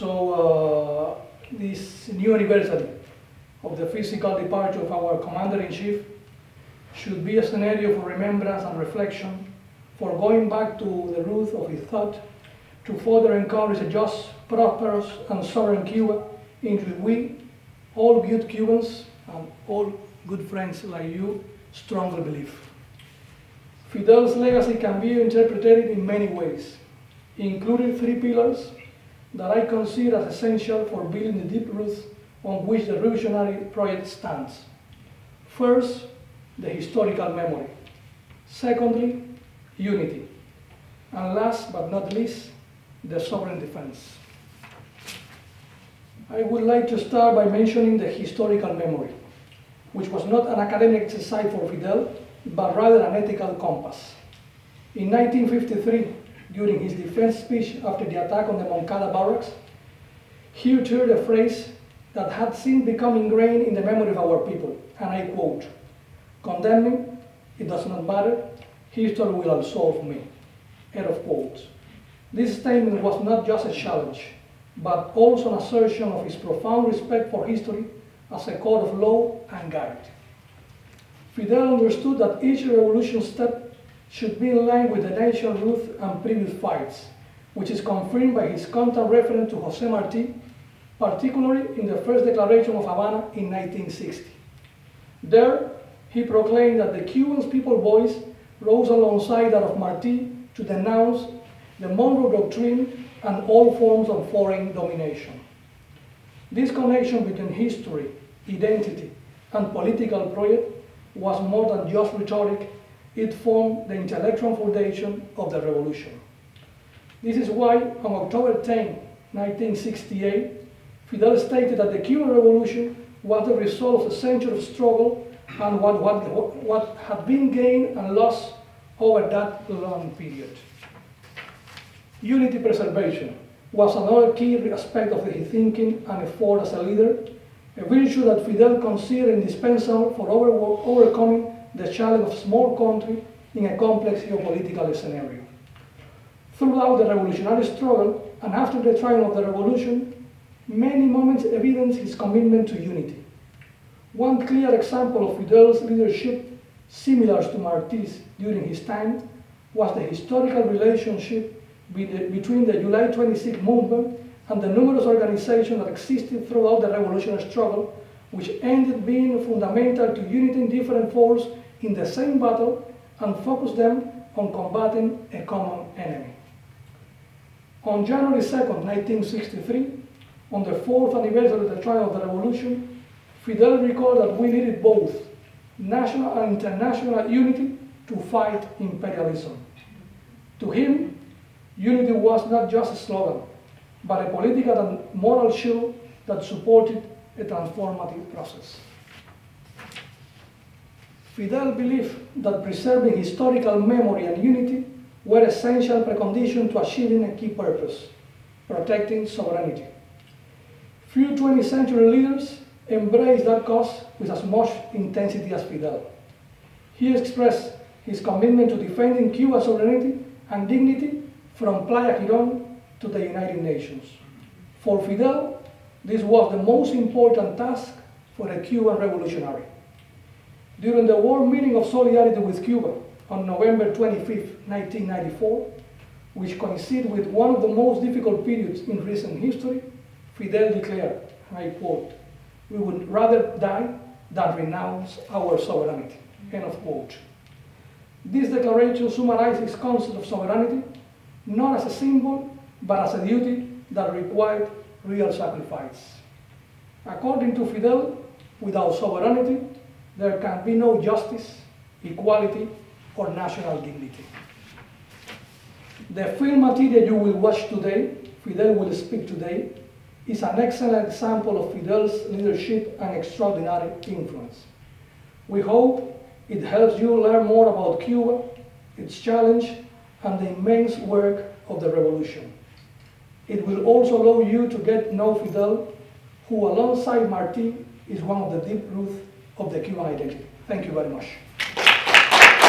So this new anniversary of the physical departure of our commander-in-chief should be a scenario for remembrance and reflection, for going back to the root of his thought, to further encourage a just, prosperous, and sovereign Cuba, in which we, all good Cubans and all good friends like you, strongly believe. Fidel's legacy can be interpreted in many ways, including three pillars that I consider as essential for building the deep roots on which the revolutionary project stands. First, the historical memory. Secondly, unity. And last but not least, the sovereign defense. I would like to start by mentioning the historical memory, which was not an academic exercise for Fidel, but rather an ethical compass. In 1953, during his defense speech after the attack on the Moncada barracks, he uttered a phrase that had since become ingrained in the memory of our people, and I quote, "Condemning, it does not matter, history will absolve me," end of quote. This statement was not just a challenge, but also an assertion of his profound respect for history as a code of law and guide. Fidel understood that each revolution step should be in line with the nation's roots and previous fights, which is confirmed by his constant reference to José Martí, particularly in the first declaration of Havana in 1960. There, he proclaimed that the Cuban people's voice rose alongside that of Martí to denounce the Monroe Doctrine and all forms of foreign domination. This connection between history, identity, and political project was more than just rhetoric. It formed the intellectual foundation of the revolution. This is why, on October 10, 1968, Fidel stated that the Cuban Revolution was the result of a century of struggle and what had been gained and lost over that long period. Unity preservation was another key aspect of his thinking and effort as a leader, a virtue that Fidel considered indispensable for overcoming the challenge of a small country in a complex geopolitical scenario. Throughout the revolutionary struggle and after the triumph of the revolution, many moments evidence his commitment to unity. One clear example of Fidel's leadership, similar to Martí's during his time, was the historical relationship between the July 26 movement and the numerous organizations that existed throughout the revolutionary struggle, which ended being fundamental to uniting different forces in the same battle and focused them on combating a common enemy. On January 2nd, 1963, on the 4th anniversary of the triumph of the revolution, Fidel recalled that we needed both national and international unity to fight imperialism. To him, unity was not just a slogan, but a political and moral shield that supported a transformative process. Fidel believed that preserving historical memory and unity were essential preconditions to achieving a key purpose, protecting sovereignty. Few 20th century leaders embraced that cause with as much intensity as Fidel. He expressed his commitment to defending Cuba's sovereignty and dignity from Playa Girón to the United Nations. For Fidel, this was the most important task for a Cuban revolutionary. During the World Meeting of Solidarity with Cuba on November 25, 1994, which coincided with one of the most difficult periods in recent history, Fidel declared, I quote, "We would rather die than renounce our sovereignty," end of quote. This declaration summarizes his concept of sovereignty not as a symbol, but as a duty that required real sacrifice. According to Fidel, without sovereignty, there can be no justice, equality, or national dignity. The film material you will watch today, Fidel Will Speak Today, is an excellent example of Fidel's leadership and extraordinary influence. We hope it helps you learn more about Cuba, its challenge, and the immense work of the revolution. It will also allow you to get to know Fidel, who alongside Martí is one of the deep roots of the Cuban identity. Thank you very much.